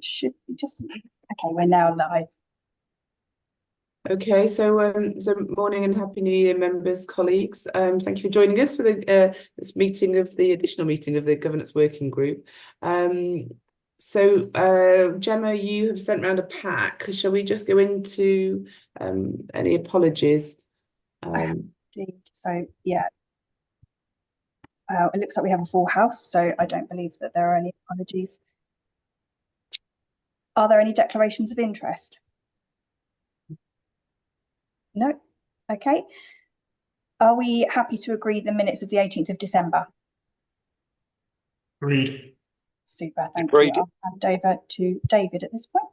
it should be just okay. We're now live. Okay, so morning and happy New Year, members, colleagues. Thank you for joining us for the this meeting of the additional meeting of the Governance Working Group. Gemma, you have sent round a pack. Shall we just go into any apologies? Indeed. So yeah, it looks like we have a full house, so I don't believe that there are any apologies. Are there any declarations of interest? No. Okay. Are we happy to agree the minutes of the 18th of December? Agreed. Super, thank you. I'll hand over to David at this point.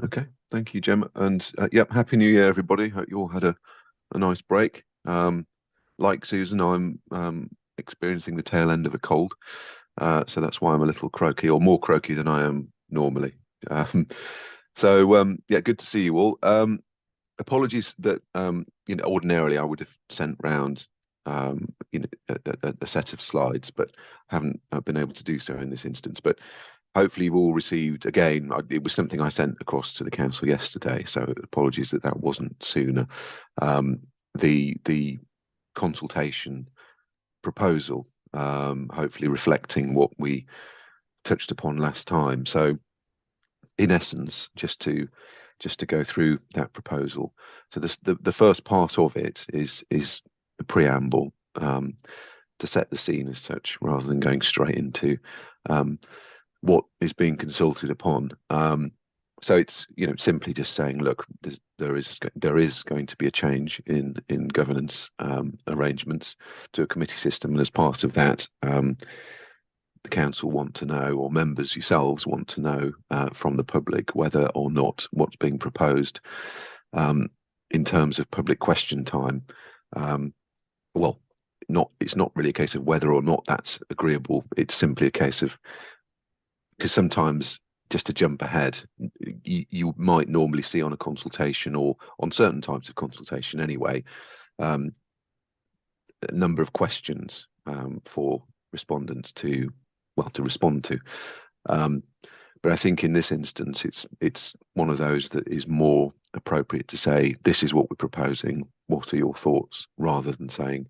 Okay, thank you, Gemma. And yep, Happy New Year, everybody. Hope you all had a nice break. Like Susan, I'm experiencing the tail end of a cold. So that's why I'm a little croaky, or more croaky than I am normally. Yeah, good to see you all. Apologies that ordinarily I would have sent round a set of slides, but haven't been able to do so in this instance. But hopefully you've all received, again, it was something I sent across to the council yesterday, so apologies that wasn't sooner. The consultation proposal, hopefully reflecting what we touched upon last time. So in essence, just to go through that proposal. So the first part of it is the preamble, to set the scene as such, rather than going straight into what is being consulted upon. So it's simply just saying, look, there is going to be a change in governance arrangements to a committee system, and as part of that, the council want to know, or members yourselves want to know from the public, whether or not what's being proposed in terms of public question time, it's not really a case of whether or not that's agreeable. It's simply a case of, because sometimes, just to jump ahead, you might normally see on a consultation, or on certain types of consultation anyway, a number of questions for respondents to respond to. But I think in this instance, it's one of those that is more appropriate to say, this is what we're proposing, what are your thoughts, rather than saying,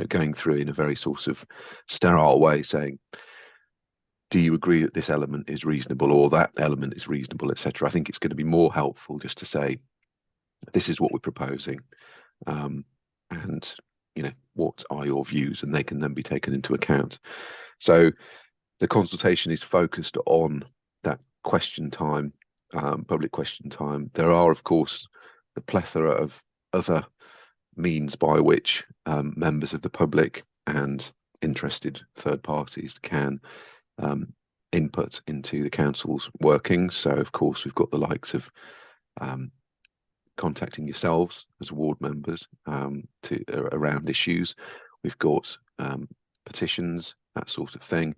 going through in a very sort of sterile way, saying, do you agree that this element is reasonable, or that element is reasonable, etc. I think it's going to be more helpful just to say, this is what we're proposing, and what are your views, and they can then be taken into account. So the consultation is focused on that question time, public question time. There are, of course, a plethora of other means by which members of the public and interested third parties can input into the council's workings. So, of course, we've got the likes of contacting yourselves as ward members around issues. We've got petitions, that sort of thing.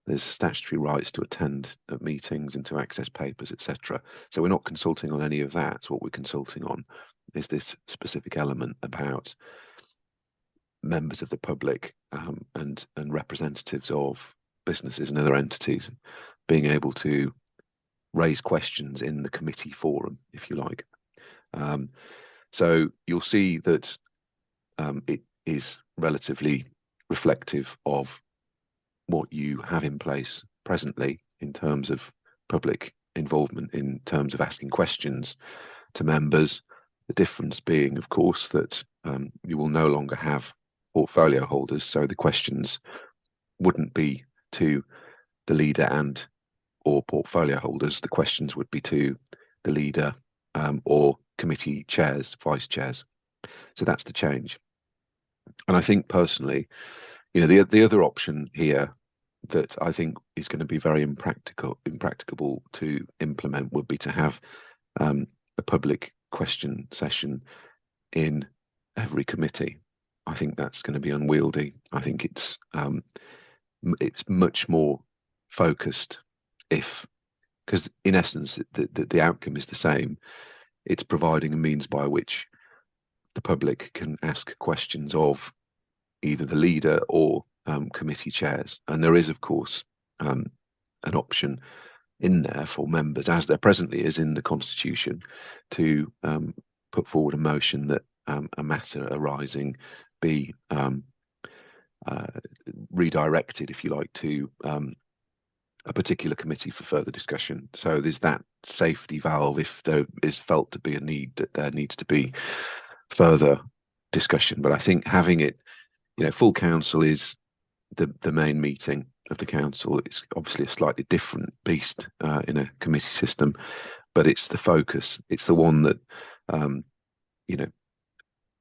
There's statutory rights to attend at meetings and to access papers, etc. So we're not consulting on any of that. What we're consulting on is this specific element about members of the public and representatives of businesses and other entities being able to raise questions in the committee forum, if you like. So you'll see that it is relatively reflective of what you have in place presently in terms of public involvement, in terms of asking questions to members. The difference being, of course, that you will no longer have portfolio holders, so the questions wouldn't be to the leader and or portfolio holders. The questions would be to the leader or committee chairs, vice chairs. So that's the change. And I think personally, the other option here that I think is going to be very impracticable to implement would be to have a public question session in every committee. I think that's going to be unwieldy. I think it's much more focused, because in essence the outcome is the same. It's providing a means by which the public can ask questions of either the leader or committee chairs. And there is, of course, an option in there for members, as there presently is in the Constitution, to put forward a motion that a matter arising be redirected, if you like, to a particular committee for further discussion. So there's that safety valve if there is felt to be a need, that there needs to be further discussion. But I think having it, full council is the main meeting of the council. It's obviously a slightly different beast in a committee system, but it's the focus. It's the one that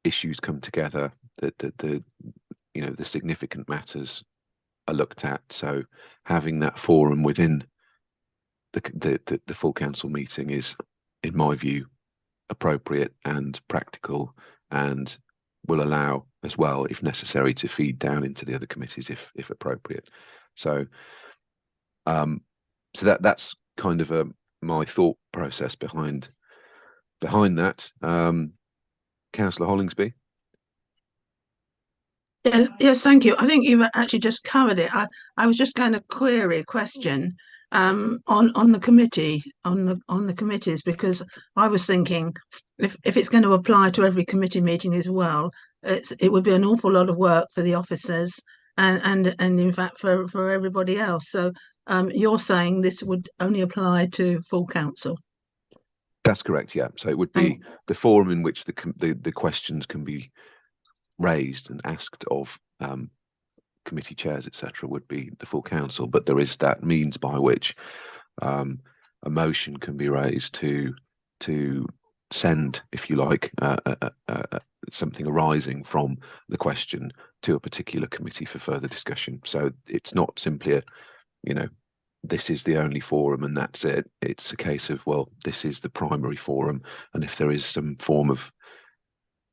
issues come together, that the significant matters are looked at. So having that forum within the full council meeting is, in my view, appropriate and practical, and will allow as well, if necessary, to feed down into the other committees if appropriate. So that's kind of my thought process behind that. Councillor Hollingsby. Yes, thank you. I think you've actually just covered it. I was just going to query a question on the committee, on the committees, because I was thinking if it's going to apply to every committee meeting as well, it would be an awful lot of work for the officers and in fact for everybody else. So you're saying this would only apply to full council? That's correct. Yeah. So it would be the forum in which the questions can be raised and asked of committee chairs, etc., would be the full council. But there is that means by which a motion can be raised to send, if you like, something arising from the question to a particular committee for further discussion. So it's not simply this is the only forum and that's it. It's a case of, well, this is the primary forum, and if there is some form of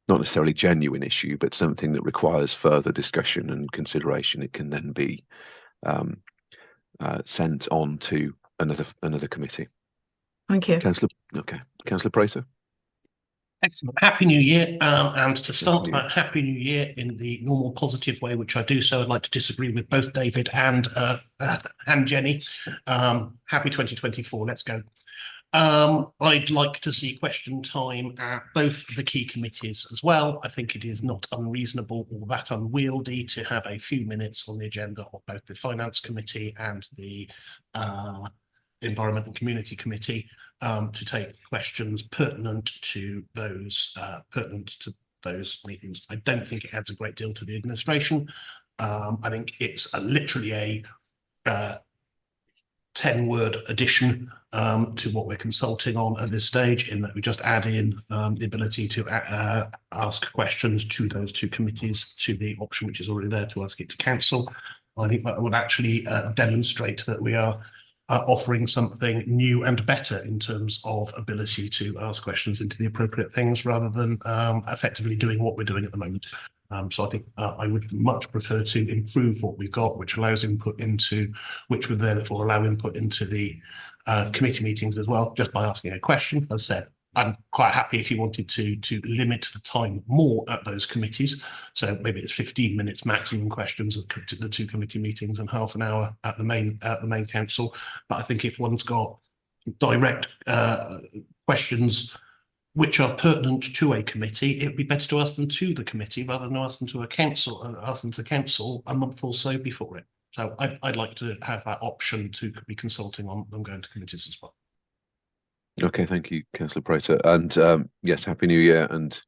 not necessarily genuine issue, but something that requires further discussion and consideration, it can then be sent on to another committee. Thank you. Councillor Prater. Excellent. Happy New Year, and to start that Happy New Year in the normal positive way, which I do so, I'd like to disagree with both David and Jenny. Happy 2024, let's go. I'd like to see question time at both the key committees as well. I think it is not unreasonable or that unwieldy to have a few minutes on the agenda of both the Finance Committee and the Environment and Community Committee to take questions pertinent to those meetings. I don't think it adds a great deal to the administration. I think it's literally a 10-word addition to what we're consulting on at this stage, in that we just add in the ability to ask questions to those two committees, to the option which is already there to ask it to council. I think that would actually demonstrate that we are offering something new and better in terms of ability to ask questions into the appropriate things, rather than effectively doing what we're doing at the moment. So I think I would much prefer to improve what we've got, which allows input into, which would therefore allow input into the committee meetings as well, just by asking a question. As I said, I'm quite happy if you wanted to limit the time more at those committees. So maybe it's 15 minutes maximum questions at the two committee meetings and half an hour at the main council. But I think if one's got direct questions which are pertinent to a committee, it would be better to ask them to the committee rather than ask them to a council, a month or so before it. So I'd like to have that option to be consulting on them going to committees as well. Okay, thank you, Councillor Prater. And yes, Happy New Year, and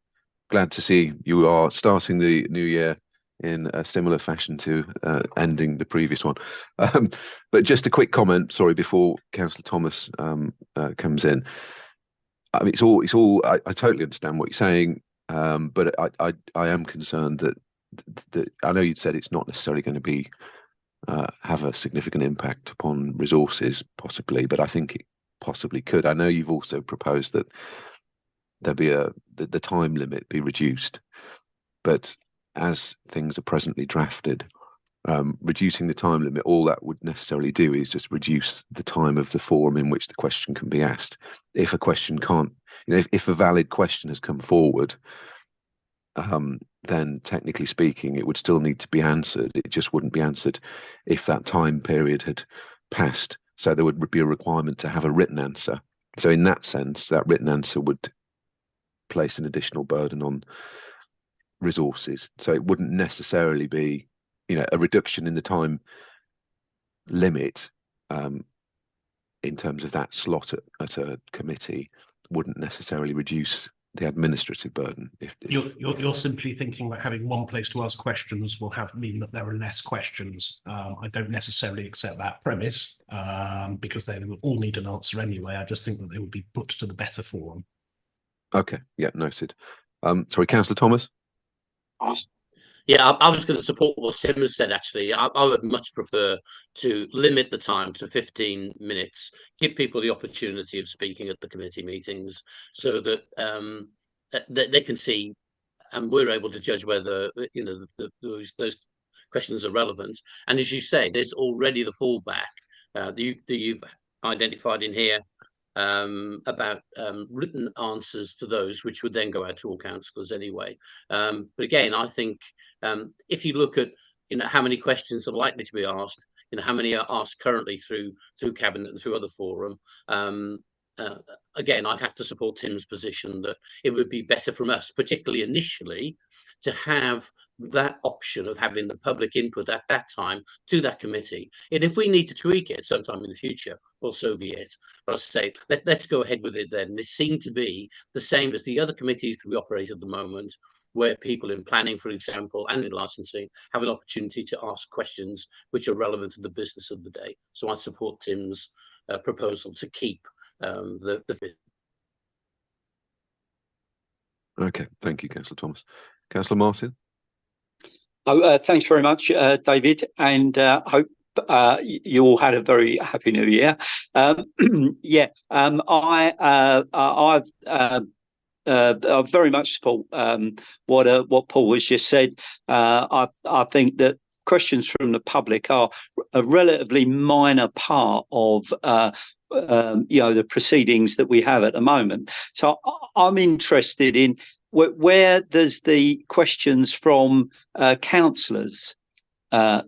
glad to see you are starting the new year in a similar fashion to ending the previous one. But just a quick comment, sorry, before Councillor Thomas comes in. I mean, it's all. I totally understand what you're saying, but I am concerned that I know you'd said it's not necessarily going to be have a significant impact upon resources, possibly, but I think it possibly could. I know you've also proposed that there be the time limit be reduced, but as things are presently drafted, reducing the time limit, all that would necessarily do is just reduce the time of the forum in which the question can be asked. If a question can't, if a valid question has come forward, then technically speaking, it would still need to be answered. It just wouldn't be answered if that time period had passed So there would be a requirement to have a written answer. So in that sense, that written answer would place an additional burden on resources. So it wouldn't necessarily be, a reduction in the time limit in terms of that slot at a committee wouldn't necessarily reduce the administrative burden. If You're simply thinking that having one place to ask questions will mean that there are less questions. I don't necessarily accept that premise because they will all need an answer anyway. I just think that they would be put to the better forum. Okay, yeah, noted. Sorry, Councillor Thomas. Yeah, I was going to support what Tim has said, actually. I would much prefer to limit the time to 15 minutes, give people the opportunity of speaking at the committee meetings so that they can see and we're able to judge whether, those questions are relevant. And as you say, there's already the fallback that you've identified in here about written answers to those, which would then go out to all councillors anyway. But again, I think if you look at how many questions are likely to be asked, how many are asked currently through Cabinet and through other forum, again, I'd have to support Tim's position that it would be better from us, particularly initially, to have that option of having the public input at that time to that committee. And if we need to tweak it sometime in the future, well, so be it. But I say, let's go ahead with it then. It seemed to be the same as the other committees that we operate at the moment, where people in planning, for example, and in licensing have an opportunity to ask questions which are relevant to the business of the day. So I support Tim's proposal to keep the. Okay, thank you, Councillor Thomas. Councillor Martin. Thanks very much, David, and hope you all had a very happy New Year. I very much support what Paul has just said. I think that questions from the public are a relatively minor part of the proceedings that we have at the moment. So I'm interested in where does the questions from councillors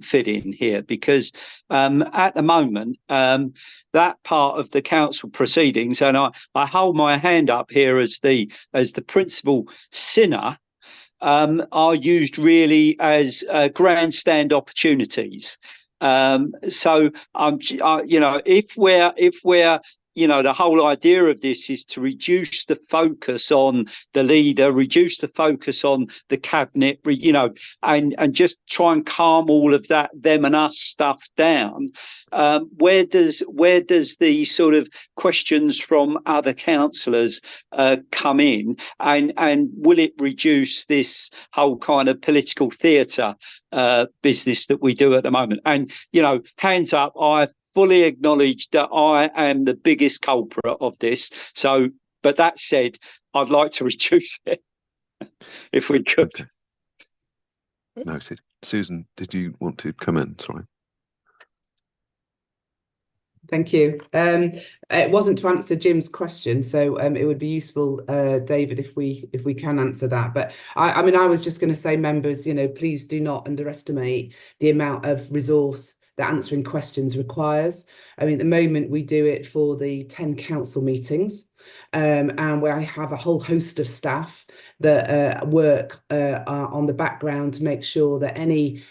fit in here? Because at the moment, that part of the council proceedings, and I hold my hand up here as the principal sinner, are used really as grandstand opportunities. So if we're the whole idea of this is to reduce the focus on the leader, reduce the focus on the cabinet, and just try and calm all of that them and us stuff down. Where does the sort of questions from other councillors come in, and will it reduce this whole kind of political theatre business that we do at the moment? And hands up, I fully acknowledge that I am the biggest culprit of this. So, but that said, I'd like to reduce it if we could. Noted. Susan, did you want to come in? Sorry. Thank you. It wasn't to answer Jim's question, so it would be useful, David, if we can answer that. But I mean, I was just going to say, members, please do not underestimate the amount of resource that answering questions requires. I mean, at the moment we do it for the 10 council meetings, and where I have a whole host of staff that work on the background to make sure that any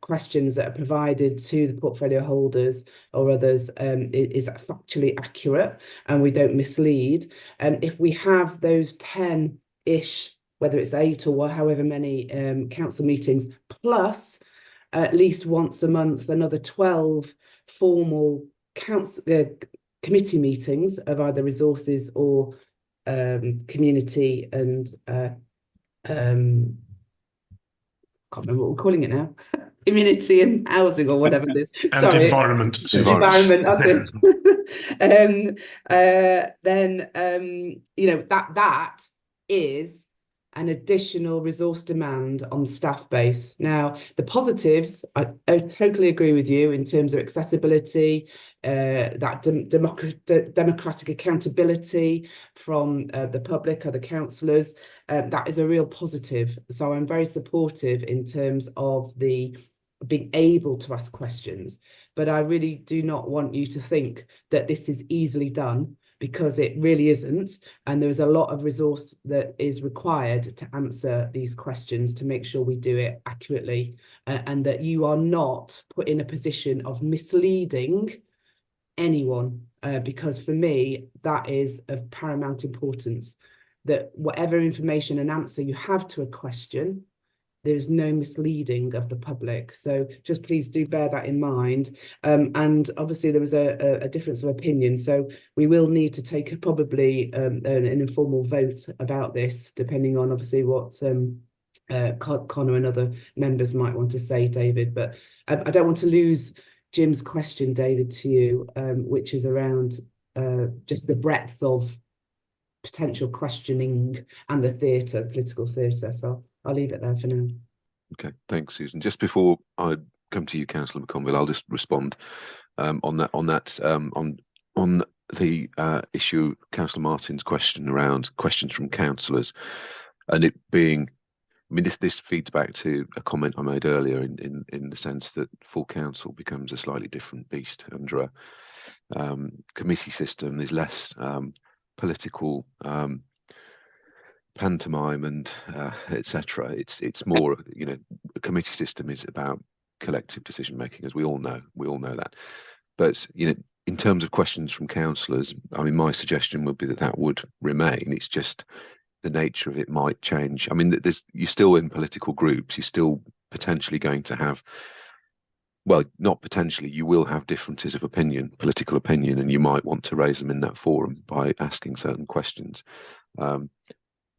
questions that are provided to the portfolio holders or others is factually accurate and we don't mislead. And if we have those 10-ish, whether it's 8 or however many council meetings, plus at least once a month another 12 formal council committee meetings of either resources or community and can't remember what we're calling it now. Community and housing or whatever it is. And Sorry. environment. Environment, that's it. Then that is an additional resource demand on the staff base. Now, the positives, I totally agree with you in terms of accessibility, that democratic accountability from the public or the councillors. That is a real positive. So I'm very supportive in terms of the being able to ask questions. but I really do not want you to think that this is easily done, because it really isn't. And there is a lot of resource that is required to answer these questions, to make sure we do it accurately, and that you are not put in a position of misleading anyone, because for me, that is of paramount importance, that whatever information and answer you have to a question, there's no misleading of the public. So just please do bear that in mind. And obviously there was a difference of opinion, so we will need to take probably an informal vote about this, depending on obviously what Conor and other members might want to say, David. But I don't want to lose Jim's question, David, to you, which is around just the breadth of potential questioning and the political theatre. So I'll leave it there for now. Okay, thanks, Susan. Just before I come to you, Councillor McConville, I'll just respond on the issue, Councillor Martin's question around questions from councillors, and it being, I mean, this feeds back to a comment I made earlier in the sense that full council becomes a slightly different beast under a committee system. There's less political pantomime and etc. It's more, you know, a committee system is about collective decision making, as we all know that. But you know, in terms of questions from councillors, I mean, my suggestion would be that would remain. It's just the nature of it might change. I mean, you're still in political groups, you're still potentially going to have, well, not potentially, you will have differences of opinion, political opinion, and you might want to raise them in that forum by asking certain questions.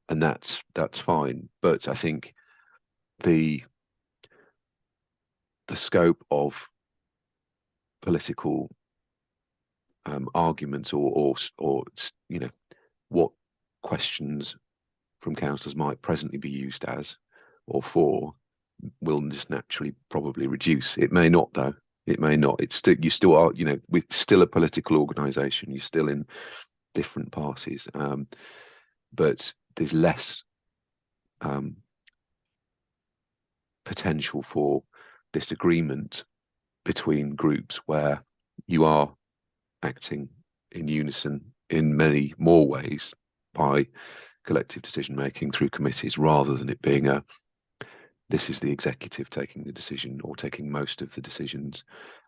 And that's fine. But I think the scope of political arguments or you know, what questions from councillors might presently be used as or for will just naturally probably reduce. It may not, though. It may not. It's still, you still are, you know, we're still a political organisation. You're still in different parties, but there's less potential for disagreement between groups where you are acting in unison in many more ways by collective decision making through committees, rather than it being this is the executive taking the decision or taking most of the decisions,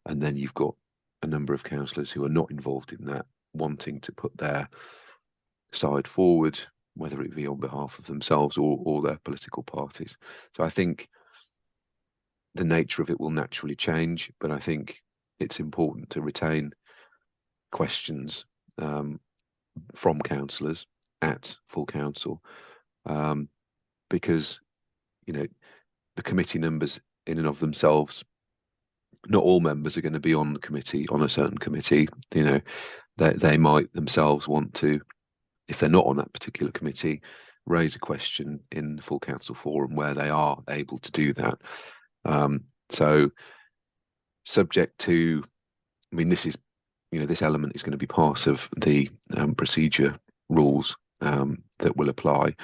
and then you've got a number of councillors who are not involved in that wanting to put their side forward, whether it be on behalf of themselves or their political parties. So I think the nature of it will naturally change, but I think it's important to retain questions from councillors at full council, because, you know, the committee numbers in and of themselves, not all members are going to be on the committee, on a certain committee. You know, they might themselves want to, if they're not on that particular committee, raise a question in the full council forum where they are able to do that. So subject to, I mean, this is, you know, this element is going to be part of the procedure rules that will apply.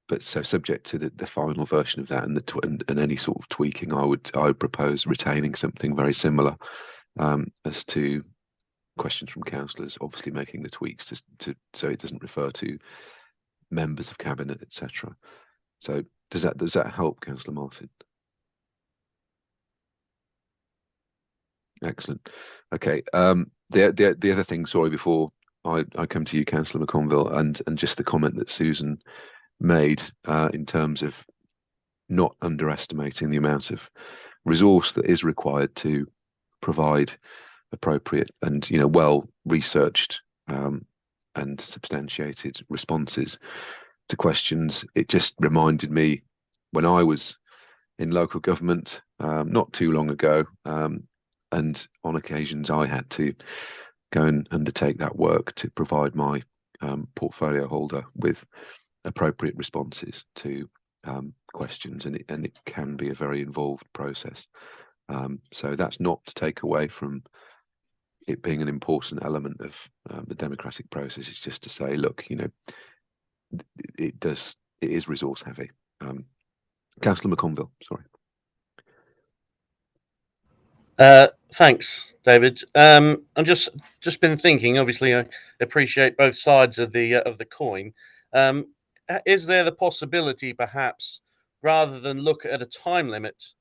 But so subject to the final version of that and any sort of tweaking, I would propose retaining something very similar as to questions from councillors, obviously making the tweaks to so it doesn't refer to members of cabinet, etc. So does that help, Councillor Martin? Excellent. Okay. The other thing, sorry, before I come to you, Councillor McConville, and just the comment that Susan made in terms of not underestimating the amount of resource that is required to provide appropriate and, you know, well researched and substantiated responses to questions. It just reminded me when I was in local government not too long ago, and on occasions I had to go and undertake that work to provide my portfolio holder with appropriate responses to questions, and it can be a very involved process. So that's not to take away from it being an important element of the democratic process. It's just to say, look, you know, it is resource heavy. Councillor McConville, sorry. Thanks, David. I'm just been thinking. Obviously, I appreciate both sides of the coin. Is there the possibility, perhaps, rather than look at a time limit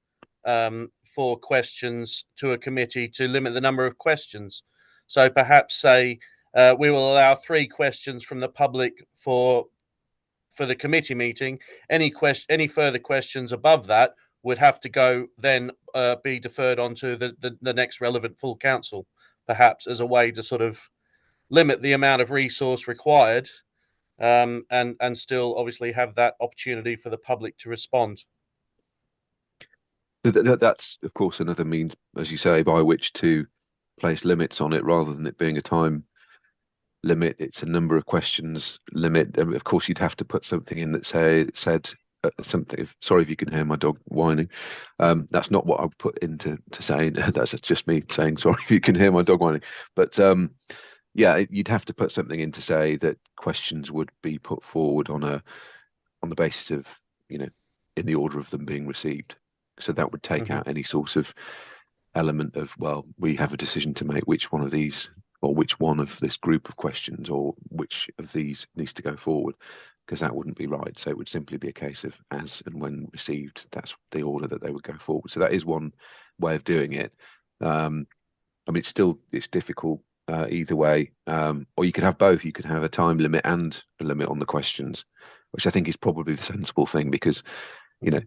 for questions to a committee, to limit the number of questions? So perhaps say we will allow 3 questions from the public for the committee meeting. Any further questions above that would have to go then be deferred onto the next relevant full council, perhaps as a way to sort of limit the amount of resource required, and still obviously have that opportunity for the public to respond. That's of course another means, as you say, by which to place limits on it, rather than it being a time limit. It's a number of questions limit. Of course, you'd have to put something in that said something. Sorry if you can hear my dog whining. That's not what I would put into saying. That's just me saying sorry if you can hear my dog whining. But yeah, you'd have to put something in to say that questions would be put forward on the basis of, you know, in the order of them being received. So that would take out any sort of element of, well, we have a decision to make, which one of these, or which one of this group of questions, or which of these needs to go forward, because that wouldn't be right. So it would simply be a case of as and when received, that's the order that they would go forward. So that is one way of doing it. I mean, it's difficult either way, or you could have both. You could have a time limit and a limit on the questions, which I think is probably the sensible thing, because, you know,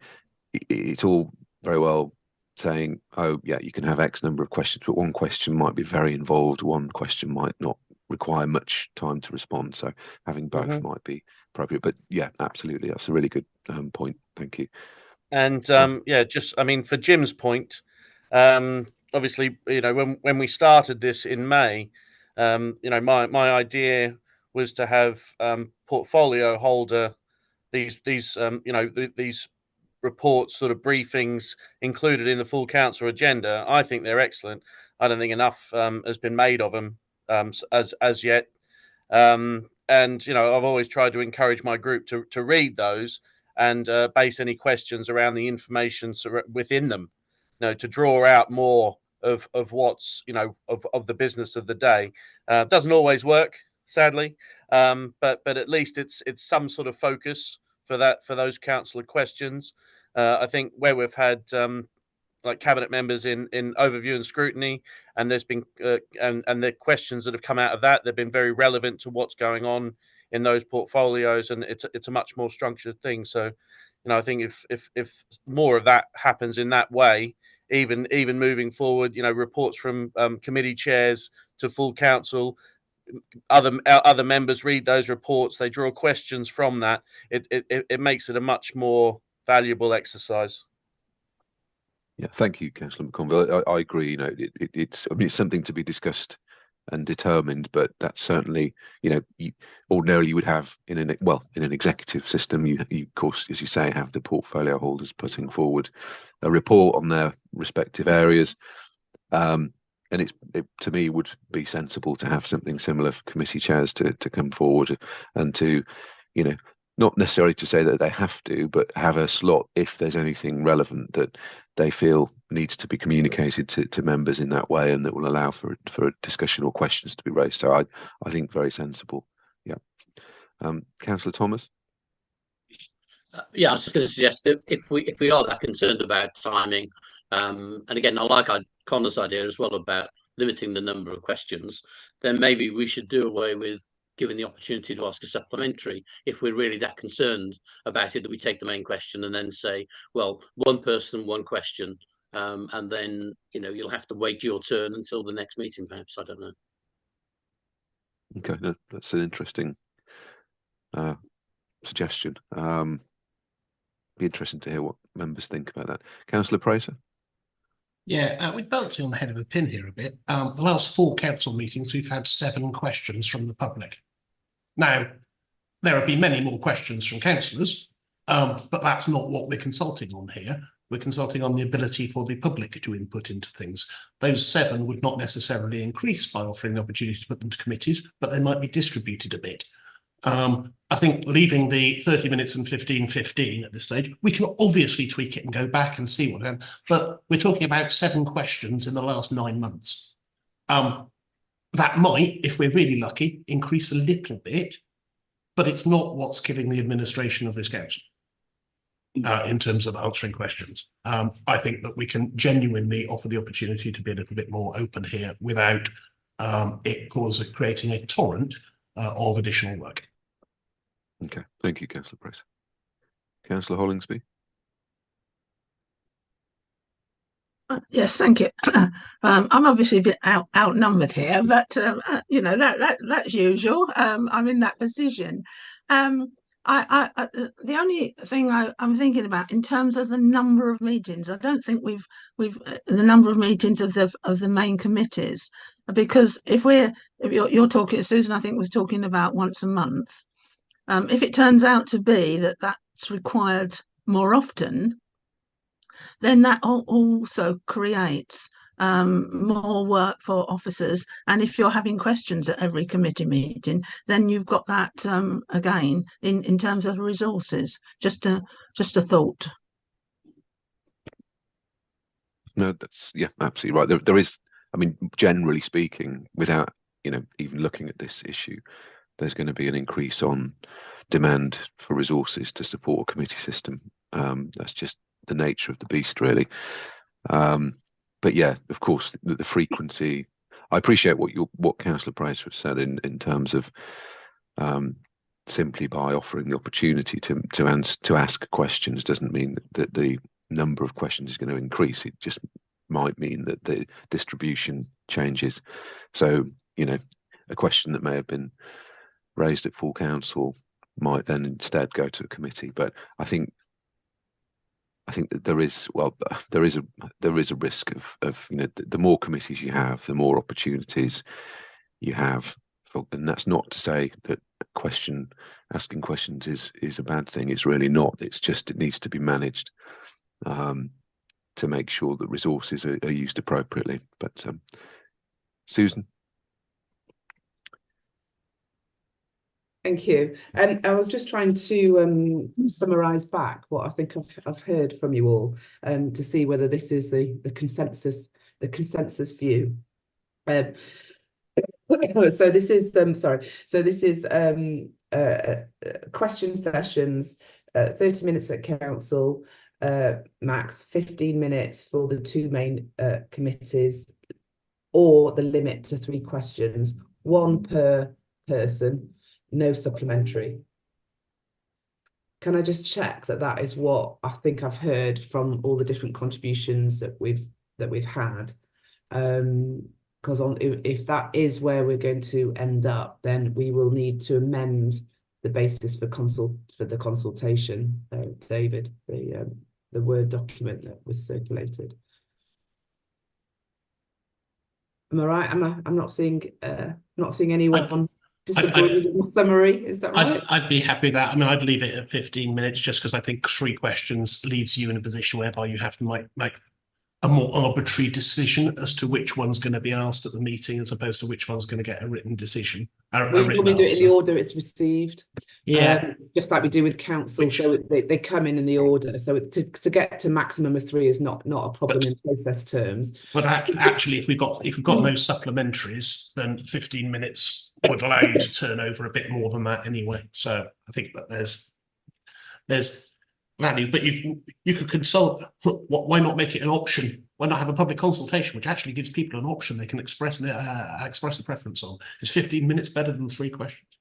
it's all very well saying, oh yeah, you can have X number of questions, but one question might be very involved, one question might not require much time to respond. So having both might be appropriate. But yeah, absolutely, that's a really good point. Thank you. And yeah, just, I mean, for Jim's point, obviously, you know, when we started this in May, you know, my idea was to have portfolio holder these you know, these reports, sort of briefings included in the full council agenda. I think they're excellent. I don't think enough has been made of them as yet. And you know, I've always tried to encourage my group to read those and base any questions around the information within them. You know, to draw out more of what's, you know, of the business of the day. Doesn't always work, sadly, but at least it's some sort of focus for those councillor questions. I think where we've had like cabinet members in overview and scrutiny, and there's been and the questions that have come out of that, they've been very relevant to what's going on in those portfolios, and it's a much more structured thing. So, you know, I think if more of that happens in that way, even moving forward, you know, reports from committee chairs to full council, other members read those reports, they draw questions from that. It makes it a much more valuable exercise. Yeah, thank you, Councillor McConville. I agree. You know, it's, I mean, it's something to be discussed and determined, but that's certainly, you know, ordinarily you would have in an executive system, you of course, as you say, have the portfolio holders putting forward a report on their respective areas, and it to me would be sensible to have something similar for committee chairs to come forward and to, you know, not necessarily to say that they have to, but have a slot if there's anything relevant that they feel needs to be communicated to members in that way, and that will allow for a discussion or questions to be raised. So I think very sensible. Yeah. Councillor Thomas. Yeah, I was just going to suggest that if we are that concerned about timing, and again, I like Connor's idea as well about limiting the number of questions, then maybe we should do away with giving the opportunity to ask a supplementary if we're really that concerned about it, that we take the main question and then say, well, one person, one question, and then, you know, you'll have to wait your turn until the next meeting, perhaps. I don't know. Okay, no, that's an interesting suggestion. Be interesting to hear what members think about that. Councillor Prater. Yeah, we're bouncing on the head of a pin here a bit. The last 4 council meetings, we've had 7 questions from the public. Now, there have been many more questions from councillors, but that's not what we're consulting on here. We're consulting on the ability for the public to input into things. Those 7 would not necessarily increase by offering the opportunity to put them to committees, but they might be distributed a bit. I think leaving the 30 minutes and 15:15 at this stage, we can obviously tweak it and go back and see what happened, but we're talking about 7 questions in the last 9 months. That might, if we're really lucky, increase a little bit, but it's not what's killing the administration of this council in terms of answering questions. I think that we can genuinely offer the opportunity to be a little bit more open here without it creating a torrent of additional work. Okay, thank you, Councillor Price. Councillor Hollingsby. Yes, thank you. I'm obviously a bit outnumbered here, but you know, that's usual. I'm in that position. The only thing I'm thinking about in terms of the number of meetings, I don't think we've the number of meetings of the main committees, because if you're talking, Susan, I think was talking about once a month. If it turns out to be that that's required more often, then that also creates more work for officers. And if you're having questions at every committee meeting, then you've got that again in terms of resources. Just a thought. No, that's, yeah, absolutely right. There is, I mean, generally speaking, without, you know, even looking at this issue, there's going to be an increase on demand for resources to support a committee system. That's just the nature of the beast, really. But yeah, of course, the frequency. I appreciate what Councillor Price said in terms of simply by offering the opportunity to ask questions doesn't mean that the number of questions is going to increase. It just might mean that the distribution changes. So, you know, a question that may have been raised at full council might then instead go to a committee. But I think that there is a risk of you know, the more committees you have, the more opportunities you have and that's not to say that asking questions is a bad thing. It's really not. It's just it needs to be managed to make sure that resources are used appropriately. But Susan. Thank you. I was just trying to summarise back what I think I've heard from you all to see whether this is the consensus view. So this is So this is question sessions, 30 minutes at council, max 15 minutes for the two main committees, or the limit to 3 questions, 1 per person. No supplementary. Can I just check that is what I think I've heard from all the different contributions that we've had? Because if that is where we're going to end up, then we will need to amend the basis for the consultation, David, the Word document that was circulated. Am I right? I'm not seeing anyone disagree with the summary. Is that right? I'd be happy with that. I mean, I'd leave it at 15 minutes just because I think 3 questions leaves you in a position whereby you have to make a more arbitrary decision as to which one's going to be asked at the meeting as opposed to which one's going to get a written decision. We normally do it in the order it's received. Yeah. Just like we do with council. So they come in the order. So to get to maximum of 3 is not a problem in process terms. But actually, if we've got no supplementaries, then 15 minutes would allow you to turn over a bit more than that anyway. So I think that there's value, but you could consult. Why not make it an option? Why not have a public consultation, which actually gives people an option they can express a preference on? Is 15 minutes better than 3 questions?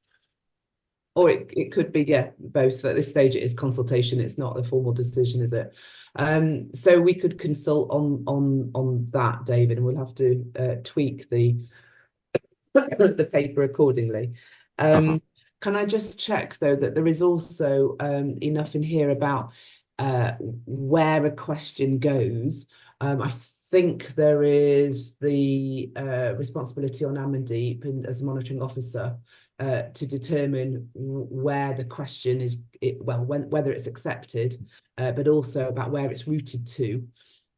Or it could be, yeah, both. At this stage, it is consultation. It's not a formal decision, is it? So we could consult on that, David, and we'll have to tweak the paper accordingly. Can I just check, though, that there is also enough in here about where a question goes? I think there is the responsibility on Amandeep as a monitoring officer to determine where the question is, whether it's accepted, but also about where it's routed to.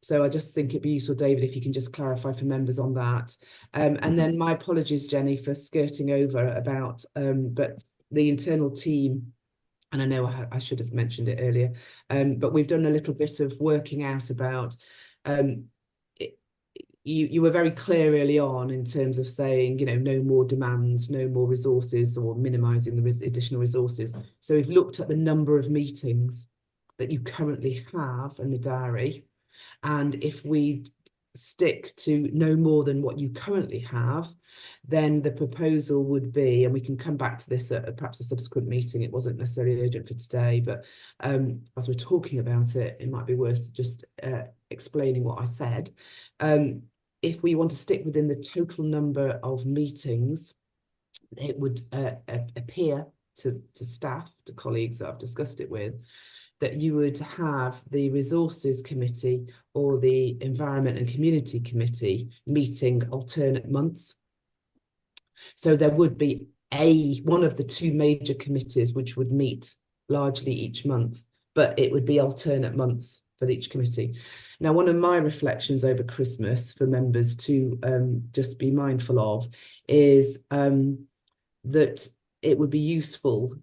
So I just think it'd be useful, David, if you can just clarify for members on that. And then my apologies, Jenny, for skirting over about, but the internal team, and I know I should have mentioned it earlier, but we've done a little bit of working out about, you were very clear early on in terms of saying, you know, no more demands, no more resources, or minimising the additional resources. So we've looked at the number of meetings that you currently have in the diary, and if we stick to no more than what you currently have, then the proposal would be, and we can come back to this at perhaps a subsequent meeting, it wasn't necessarily urgent for today, but as we're talking about it, it might be worth just explaining what I said. If we want to stick within the total number of meetings, it would appear to staff, to colleagues that I've discussed it with, that you would have the Resources Committee or the Environment and Community Committee meeting alternate months. So there would be one of the two major committees which would meet largely each month, but it would be alternate months for each committee. Now, one of my reflections over Christmas for members to just be mindful of is that it would be useful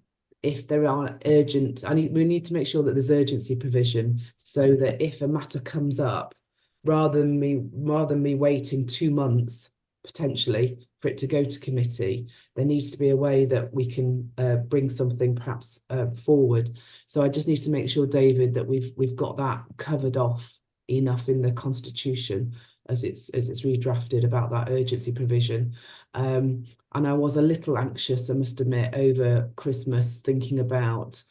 if there are urgent, we need to make sure that there's urgency provision, so that if a matter comes up, rather than me waiting 2 months potentially for it to go to committee, there needs to be a way that we can bring something perhaps forward. So I just need to make sure, David, that we've got that covered off enough in the constitution as it's redrafted about that urgency provision. And I was a little anxious, I must admit, over Christmas, thinking about,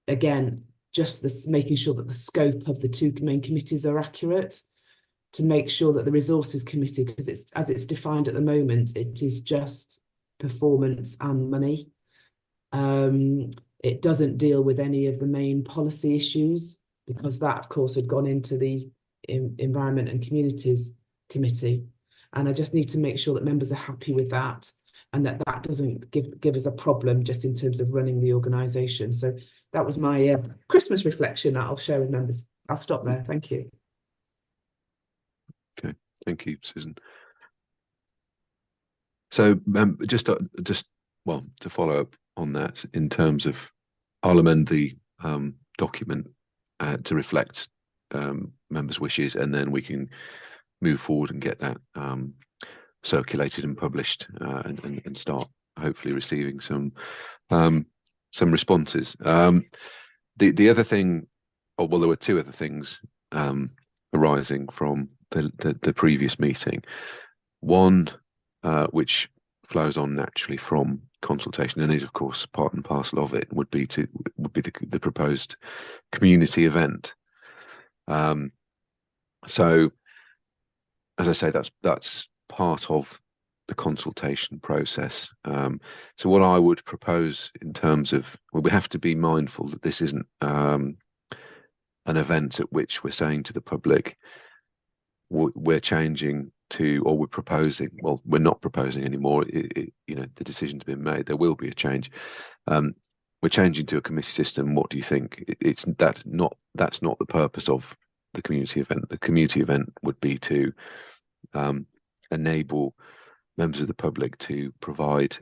again, just this, making sure that the scope of the two main committees are accurate, to make sure that the Resources Committee, because it's, as it's defined at the moment, it is just performance and money. It doesn't deal with any of the main policy issues, because that, of course, had gone into the Environment and Communities Committee. And I just need to make sure that members are happy with that, and that that doesn't give us a problem just in terms of running the organisation. So that was my Christmas reflection that I'll share with members. I'll stop there. Thank you. Okay, thank you, Susan. So just well, to follow up on that, in terms of, I'll amend the document to reflect members' wishes, and then we can move forward and get that circulated and published, and start hopefully receiving some responses. The other thing, well, there were two other things arising from the previous meeting. One, which flows on naturally from consultation and is of course part and parcel of it, would be the proposed community event. So, as I say, that's part of the consultation process. So what I would propose in terms of, well, we have to be mindful that this isn't an event at which we're saying to the public, we're changing to, or we're proposing, well, we're not proposing anymore. You know, the decision's been made. There will be a change. We're changing to a committee system. What do you think? That's not the purpose of the community event. The community event would be to enable members of the public to provide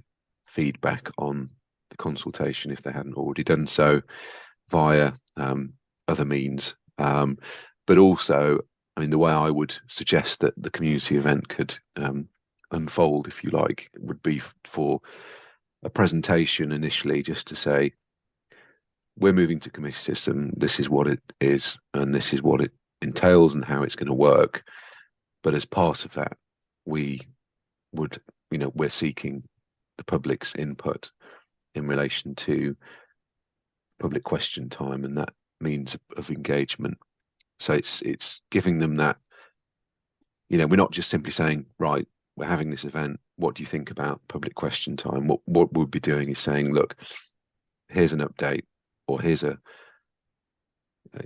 feedback on the consultation if they hadn't already done so via other means. But also, I mean, the way I would suggest that the community event could unfold, if you like, would be for a presentation initially, just to say, we're moving to committee system, this is what it is, and this is what it entails and how it's going to work. But as part of that, we would, you know, we're seeking the public's input in relation to public question time and that means of engagement. So it's giving them that, you know, we're not just simply saying, right, we're having this event, what do you think about public question time? What we'll be doing is saying, look, here's an update, or here's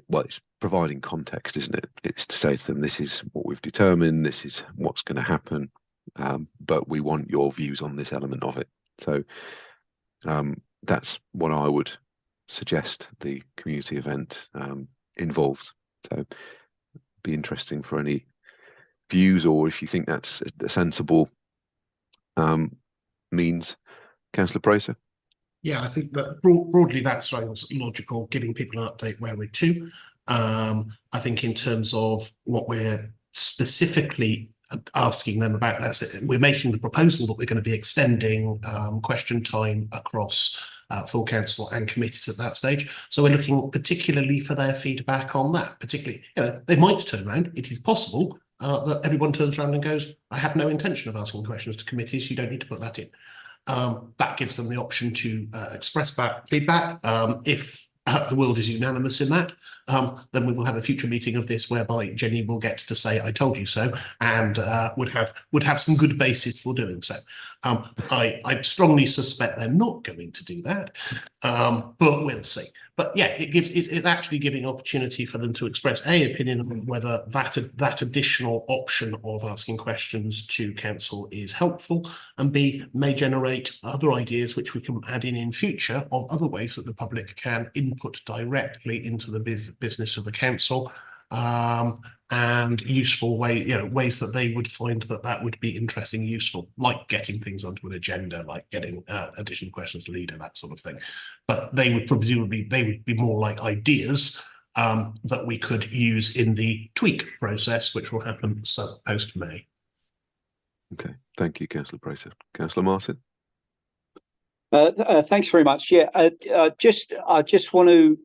well, it's providing context, isn't it? It's to say to them, this is what we've determined, this is what's going to happen, but we want your views on this element of it. So that's what I would suggest the community event involves. So be interesting for any views, or if you think that's a sensible means Councillor Prater? Yeah, I think that broadly that sounds logical, giving people an update where we're to. I think in terms of what we're specifically asking them about, we're making the proposal that we're going to be extending question time across full council and committees at that stage. So we're looking particularly for their feedback on that. Particularly, they might turn around. It is possible that everyone turns around and goes, "I have no intention of asking questions to committees. You don't need to put that in." That gives them the option to express that feedback. If the world is unanimous in that, then we will have a future meeting of this whereby Jenny will get to say, "I told you so," and would have some good basis for doing so. I strongly suspect they're not going to do that, but we'll see. But yeah, it's actually giving opportunity for them to express opinion on whether that additional option of asking questions to council is helpful, and B, may generate other ideas which we can add in future of other ways that the public can input directly into the business of the council, and useful ways that they would find that would be interesting and useful, like getting things onto an agenda, like getting additional questions to leader, that sort of thing. But they would be more like ideas that we could use in the tweak process, which will happen post May. Okay, thank you, Councillor Prater. Councillor Martin? Thanks very much. Yeah, I just want to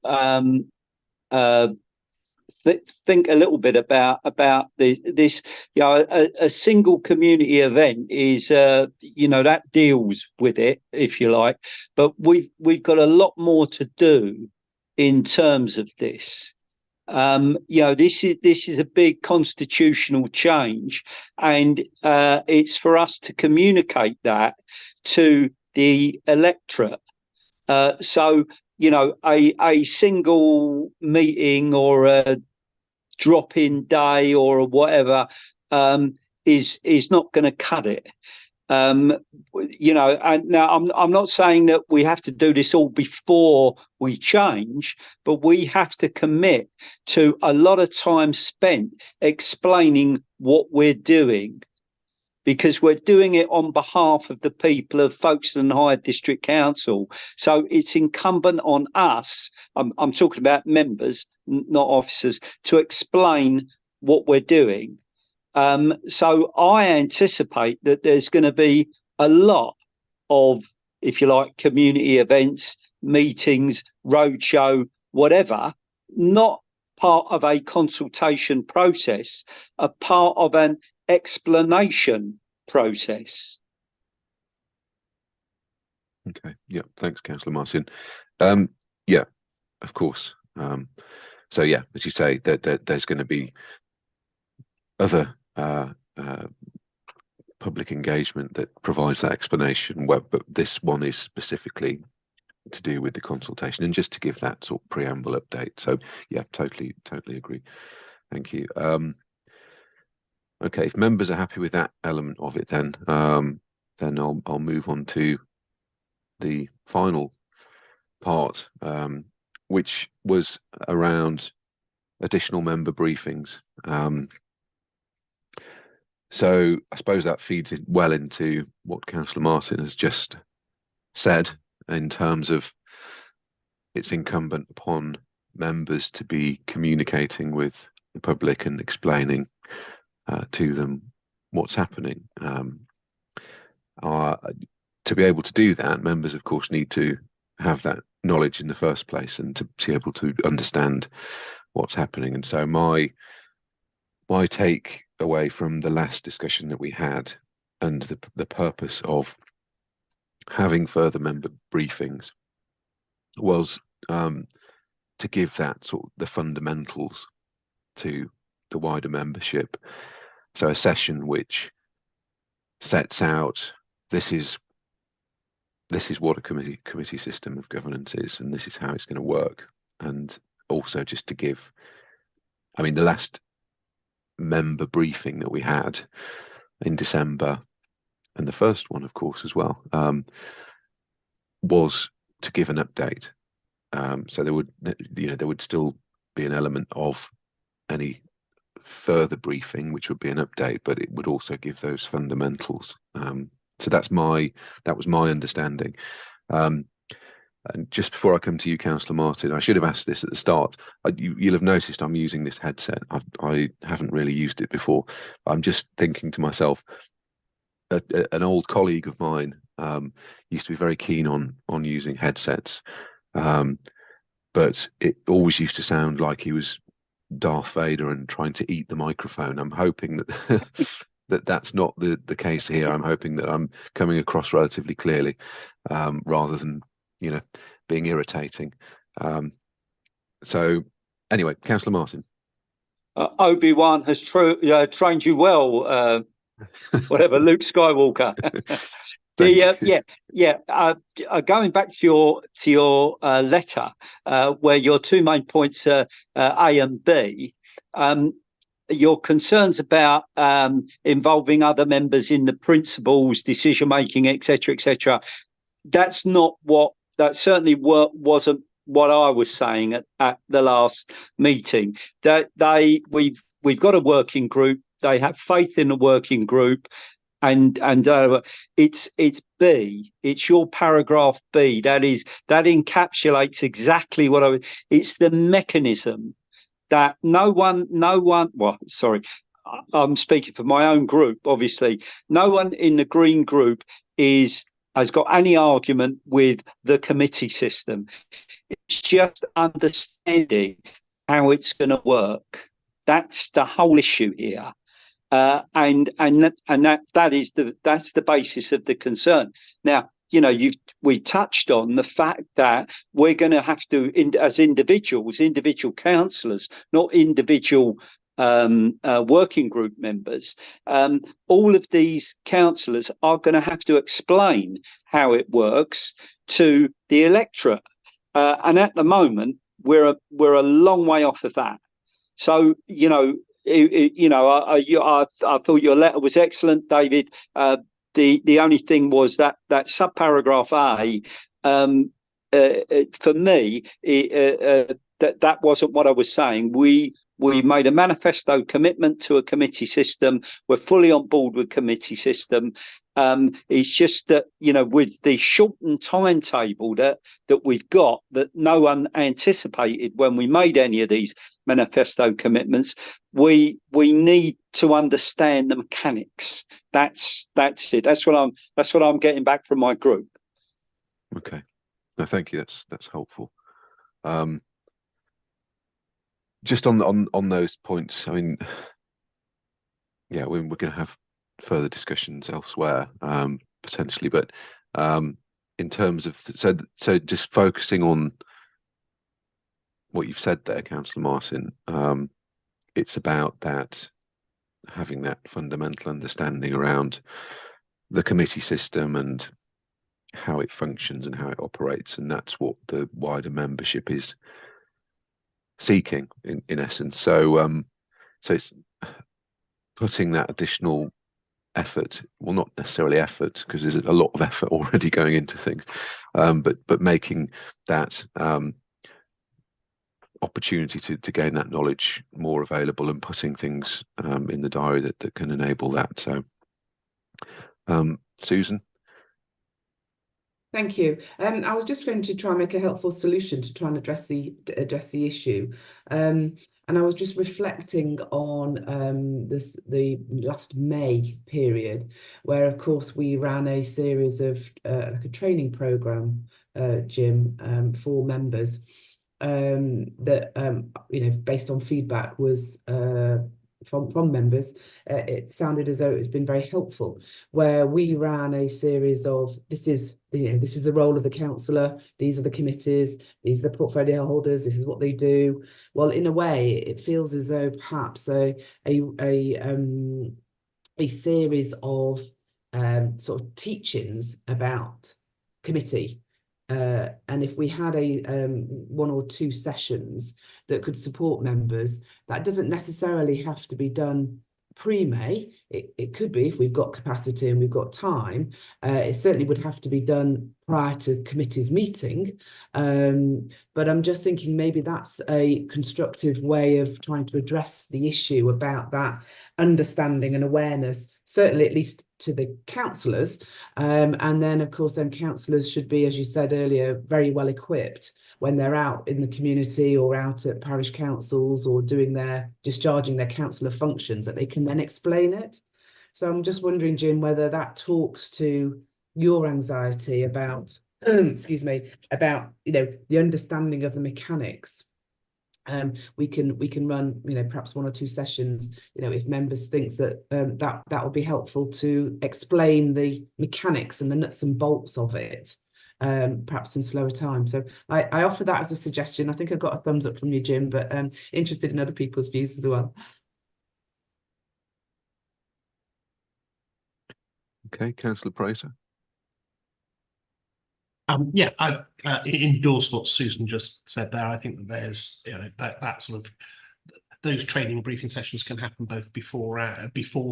think a little bit about this. A single community event is that deals with it, if you like, but we've got a lot more to do in terms of this. This is a big constitutional change, and it's for us to communicate that to the electorate. So a single meeting or a drop-in day or whatever is not going to cut it. And now I'm not saying that we have to do this all before we change, but we have to commit to a lot of time spent explaining what we're doing, because we're doing it on behalf of the people of Folkestone Hyde District Council. So it's incumbent on us, I'm talking about members, not officers, to explain what we're doing. So I anticipate that there's going to be a lot of, if you like, community events, meetings, roadshow, whatever, not part of a consultation process, a part of an explanation process. Okay, yeah, thanks, Councillor Martin. Yeah, of course. So yeah, as you say, there's going to be other public engagement that provides that explanation, but this one is specifically to do with the consultation, and just to give that sort of preamble update. So yeah, totally agree. Thank you. Okay, if members are happy with that element of it, then I'll move on to the final part, which was around additional member briefings. So I suppose that feeds in well into what Councillor Martin has just said, in terms of it's incumbent upon members to be communicating with the public and explaining to them what's happening. To be able to do that, members of course need to have that knowledge in the first place, and to be able to understand what's happening. And so my take away from the last discussion that we had, and the purpose of having further member briefings, was to give that sort of the fundamentals to the wider membership. So a session which sets out this is what a committee system of governance is, and this is how it's going to work. And also just to give, I mean, the last member briefing that we had in December, and the first one of course as well, was to give an update. So there would still be an element of any further briefing, which would be an update, but it would also give those fundamentals So that was my understanding. And just before I come to you, Councillor Martin, I should have asked this at the start. You'll have noticed I'm using this headset. I haven't really used it before. I'm just thinking to myself, an old colleague of mine used to be very keen on using headsets, but it always used to sound like he was Darth Vader and trying to eat the microphone. I'm hoping that that's not the case here. I'm hoping that I'm coming across relatively clearly, rather than being irritating. So anyway, Councillor Martin. Obi-Wan has trained you well, whatever, Luke Skywalker. Going back to your letter, where your two main points are A and B, your concerns about involving other members in the principles, decision making, etc. That certainly wasn't what I was saying at the last meeting. That we've got a working group. They have faith in the working group, and it's B. It's your paragraph B. That encapsulates exactly what it's the mechanism that no one. Well, sorry, I'm speaking for my own group. Obviously, no one in the Green group has got any argument with the committee system. It's just understanding how it's going to work. That's the whole issue here, and that's the basis of the concern. Now, we touched on the fact that we're going to have to, as individual councillors, not individual working group members, all of these councillors are going to have to explain how it works to the electorate, and at the moment we're a long way off of that. So I thought your letter was excellent, David. The only thing was that subparagraph A, for me, that wasn't what I was saying. We made a manifesto commitment to a committee system. We're fully on board with committee system. It's just that, with the shortened timetable that we've got, that no one anticipated when we made any of these manifesto commitments, we need to understand the mechanics. That's it. That's what I'm getting back from my group. Okay. No, thank you. That's helpful. Just on those points, I mean, yeah, we're going to have further discussions elsewhere, potentially, but in terms of so just focusing on what you've said there, Councillor Martin, it's about that, having that fundamental understanding around the committee system and how it functions and how it operates, and that's what the wider membership is seeking in essence. So it's putting that additional effort, well, not necessarily effort, because there's a lot of effort already going into things, but making that opportunity to gain that knowledge more available and putting things in the diary that can enable that. So Susan. Thank you. I was just going to try and make a helpful solution to try and address the issue. And I was just reflecting on the last May period, where of course we ran a series of like a training programme, Jim, for members that based on feedback was from members. It sounded as though it's been very helpful, where we ran a series of this is the role of the councillor, these are the committees, these are the portfolio holders, this is what they do. Well, in a way, it feels as though perhaps a series of sort of teachings about committee. And if we had one or two sessions that could support members, that doesn't necessarily have to be done pre-May. It could be, if we've got capacity and we've got time. It certainly would have to be done prior to committee's meeting. But I'm just thinking maybe that's a constructive way of trying to address the issue about that understanding and awareness certainly at least to the councillors. And then, of course, then councillors should be, as you said earlier, very well equipped when they're out in the community or out at parish councils or discharging their councillor functions, that they can then explain it. So I'm just wondering, Jim, whether that talks to your anxiety about, excuse me, about, the understanding of the mechanics. We can run, perhaps 1 or 2 sessions, if members thinks that that will be helpful to explain the mechanics and the nuts and bolts of it, perhaps in slower time. So I offer that as a suggestion. I think I got a thumbs up from you, Jim, but interested in other people's views as well. Okay, Councillor Prater. Yeah, I endorse what Susan just said there. I think that there's, that sort of, those training and briefing sessions can happen both before,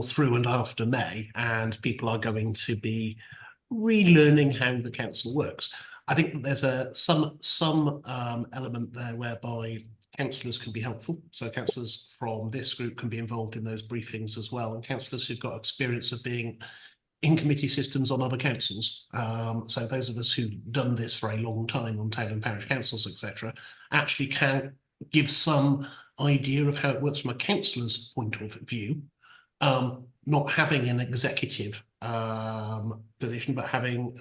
through and after May, and people are going to be relearning how the council works. I think that there's some element there whereby councillors can be helpful. So councillors from this group can be involved in those briefings as well, and councillors who've got experience of being in committee systems on other councils. So those of us who've done this for a long time on town and parish councils, etc., actually can give some idea of how it works from a councillor's point of view, not having an executive position, but having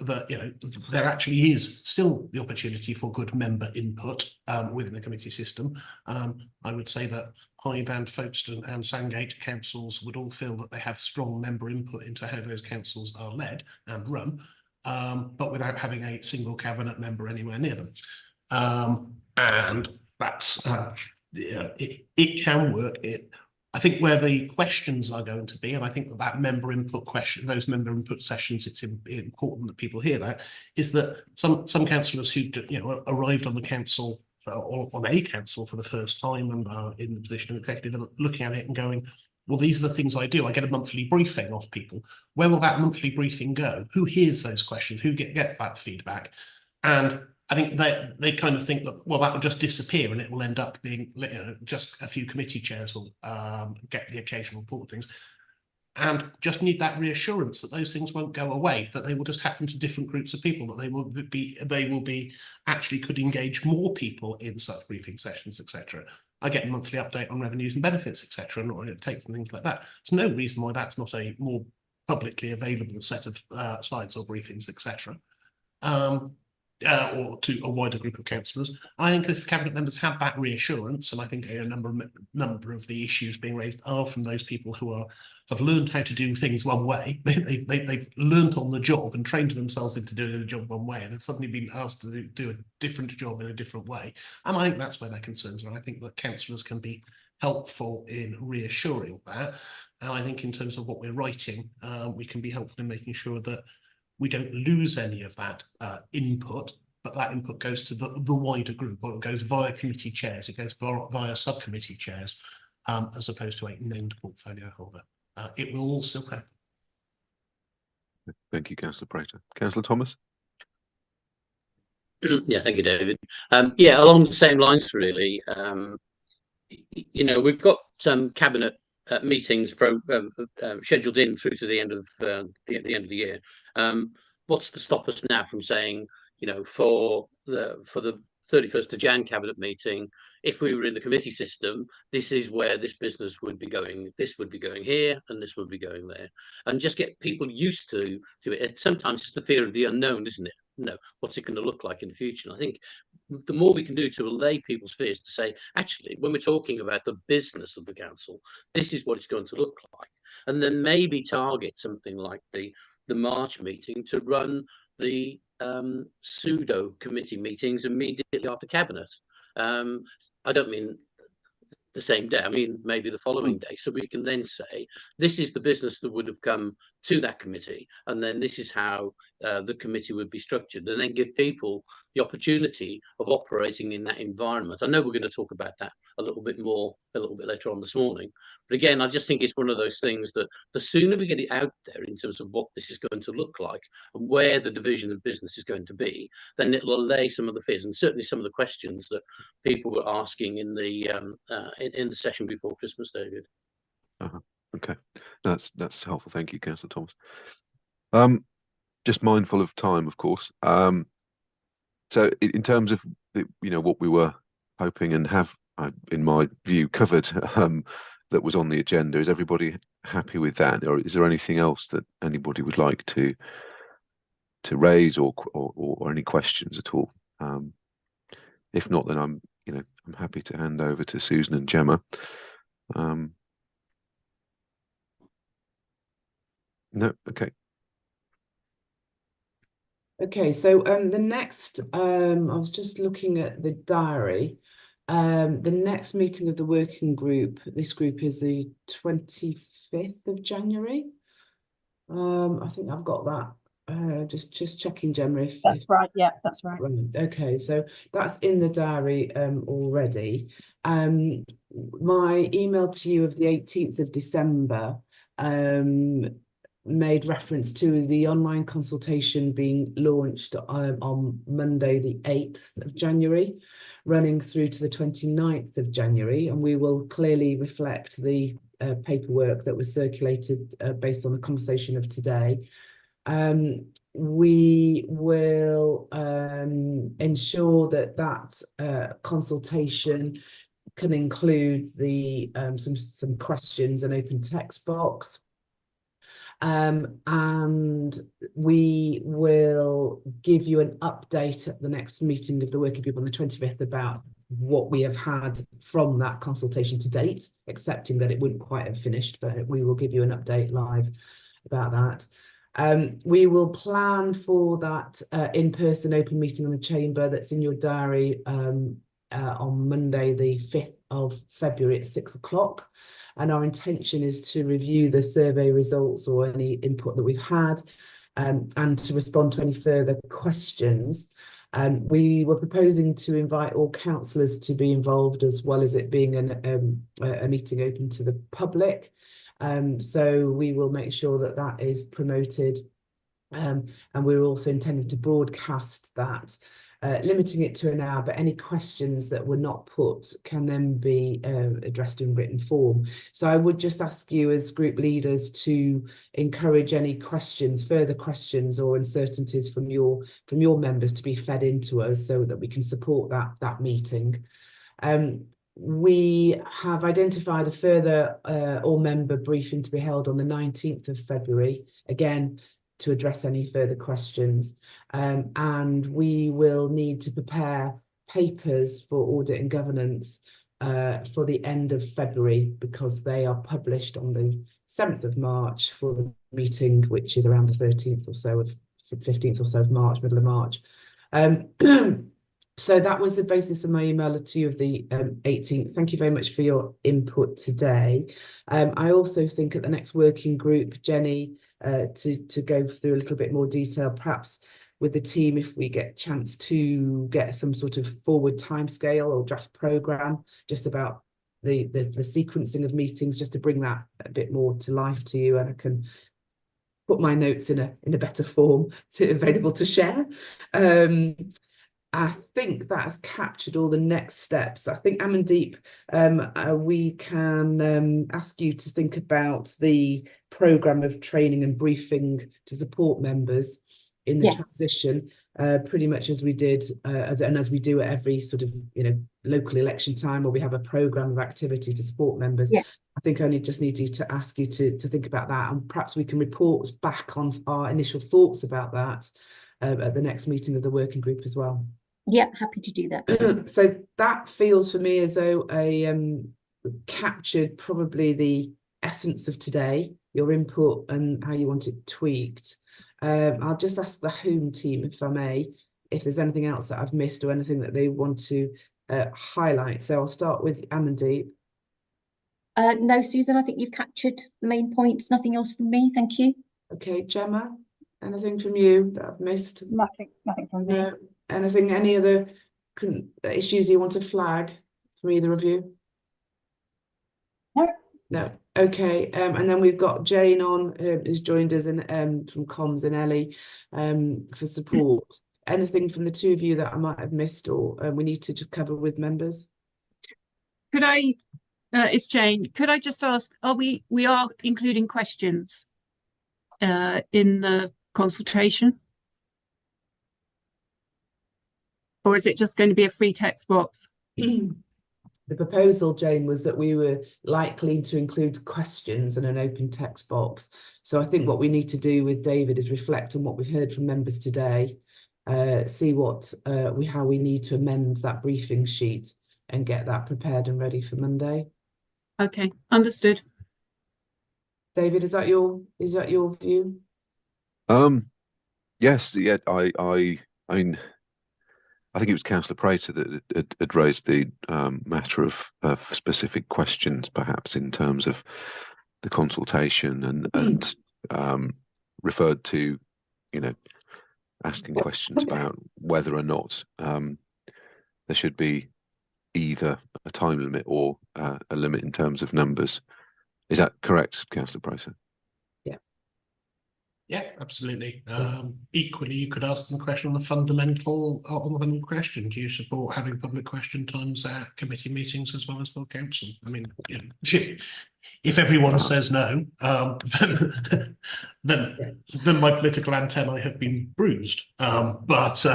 there actually is still the opportunity for good member input within the committee system. I would say that Hythe and Folkestone and Sandgate councils would all feel that they have strong member input into how those councils are led and run, but without having a single cabinet member anywhere near them. And that's it can work. I think where the questions are going to be, and I think that member input question, those member input sessions, it's important that people hear that, is that some councillors who arrived on the council or on a council for the first time and are in the position of executive are looking at it and going, well, these are the things I do. I get a monthly briefing off people. Where will that monthly briefing go? Who hears those questions? Who gets that feedback? And I think they kind of think that, well, that will just disappear and it will end up being, just a few committee chairs will get the occasional report things, and just need that reassurance that those things won't go away, that they will just happen to different groups of people, that they will be actually could engage more people in such briefing sessions, etc. I get a monthly update on revenues and benefits, etc., and it takes and things like that. There's no reason why that's not a more publicly available set of slides or briefings, etc. Or to a wider group of councillors. I think if cabinet members have that reassurance, and I think a number of the issues being raised are from those people who have learned how to do things one way. They've learned on the job and trained themselves into doing a job one way, and have suddenly been asked to do a different job in a different way. And I think that's where their concerns are. And I think that councillors can be helpful in reassuring that. And I think in terms of what we're writing, we can be helpful in making sure that we don't lose any of that input, but that input goes to the wider group, or it goes via committee chairs, it goes via subcommittee chairs, as opposed to a named portfolio holder. It will all still happen. Thank you, Councillor Prater. Councillor Thomas? Yeah, thank you, David. Yeah, along the same lines, really. We've got some cabinet meetings scheduled in through to the end of the end of the year. What's to stop us now from saying, for the 31st of Jan cabinet meeting, if we were in the committee system, this is where this business would be going. This would be going here, and this would be going there, and just get people used to it. Sometimes it's the fear of the unknown, isn't it? What's it going to look like in the future? And I think the more we can do to allay people's fears, to say, actually, when we're talking about the business of the council, this is what it's going to look like, and then maybe target something like the March meeting to run the pseudo committee meetings immediately after cabinet. I don't mean the same day, I mean maybe the following day, so we can then say this is the business that would have come to that committee, and then this is how the committee would be structured, and then give people the opportunity of operating in that environment. I know we're going to talk about that a little bit later on this morning, but again, I just think it's one of those things that the sooner we get it out there in terms of what this is going to look like and where the division of business is going to be, then it'll allay some of the fears, and certainly some of the questions that people were asking in the session before Christmas, David. Okay, that's helpful. Thank you, Councillor Thomas. Just mindful of time, of course. So in terms of what we were hoping and have, in my view, covered that was on the agenda, is everybody happy with that, or is there anything else that anybody would like to raise or any questions at all? If not, then I'm happy to hand over to Susan and Gemma. No, okay. Okay, so the next, I was just looking at the diary. The next meeting of the working group, this group, is the 25th of January. I think I've got that. Just checking, Gemma, if That's right. Yeah, that's right. Okay, so that's in the diary already. My email to you of the 18th of December made reference to the online consultation being launched on Monday, the 8th of January, running through to the 29th of January, and we will clearly reflect the paperwork that was circulated based on the conversation of today. We will ensure that consultation can include the some questions and open text box. And we will give you an update at the next meeting of the working group on the 25th about what we have had from that consultation to date, accepting that it wouldn't quite have finished, but we will give you an update live about that. We will plan for that in-person open meeting in the chamber that's in your diary on Monday, the 5th of February at 6 o'clock. And our intention is to review the survey results or any input that we've had and to respond to any further questions. We were proposing to invite all councillors to be involved, as well as it being a meeting open to the public. So we will make sure that that is promoted. And we're also intending to broadcast that, limiting it to an hour, but any questions that were not put can then be addressed in written form. So I would just ask you as group leaders to encourage any questions, further questions or uncertainties from your members to be fed into us so that we can support that meeting. We have identified a further all-member briefing to be held on the 19th of February, again, to address any further questions. And we will need to prepare papers for audit and governance for the end of February, because they are published on the 7th of March for the meeting, which is around the 13th or so of 15th or so of March, middle of March. So that was the basis of my email to you of the 18th. Thank you very much for your input today. I also think at the next working group, Jenny, to go through a little bit more detail, perhaps with the team, if we get a chance to get some sort of forward timescale or draft programme, just about the sequencing of meetings, just to bring that a bit more to life to you, and I can put my notes in a better form available to share. I think that's captured all the next steps. I think Amandeep, we can ask you to think about the programme of training and briefing to support members in the transition, pretty much as we did, as we do at every sort of local election time, where we have a programme of activity to support members. I think I just need you to ask you to think about that, and perhaps we can report back on our initial thoughts about that at the next meeting of the working group as well. Yeah, happy to do that. So that feels for me as though I captured probably the essence of today, your input and how you want it tweaked. I'll just ask the home team, if I may, if there's anything else that I've missed or anything that they want to highlight. So I'll start with Amandeep. No, Susan, I think you've captured the main points. Nothing else from me. Thank you. Okay, Gemma, anything from you that I've missed? Nothing from me. Anything, any other issues you want to flag from either of you? No. Okay. And then we've got Jane on, who's joined us from Comms, and Ellie for support. Anything from the two of you that I might have missed or we need to just cover with members? Could I It's Jane. Could I just ask, we are including questions in the consultation? Or is it just going to be a free text box? The proposal, Jane, was that we were likely to include questions and an open text box. So I think what we need to do with David is reflect on what we've heard from members today, see what how we need to amend that briefing sheet and get that prepared and ready for Monday. Okay, understood. David, is that your view? Yes, yeah, I mean, I think it was Councillor Prater that had raised the matter of specific questions, perhaps in terms of the consultation, and referred to, you know, asking questions about whether or not there should be either a time limit or a limit in terms of numbers. Is that correct, Councillor Prater? Yeah, absolutely. Equally, you could ask them the question on the fundamental question. Do you support having public question times at committee meetings as well as full council? I mean, you know, if everyone says no, then my political antennae have been bruised. But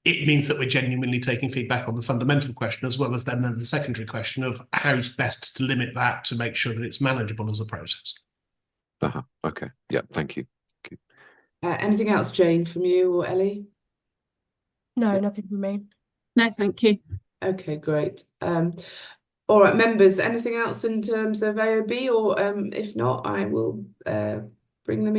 it means that we're genuinely taking feedback on the fundamental question, as well as then the secondary question of how's best to limit that to make sure that it's manageable as a process. Okay. Yeah. Thank you. Anything else, Jane, from you or Ellie? No, nothing from me. No, thank you. Okay, great. All right, members, anything else in terms of AOB, or if not, I will bring the meeting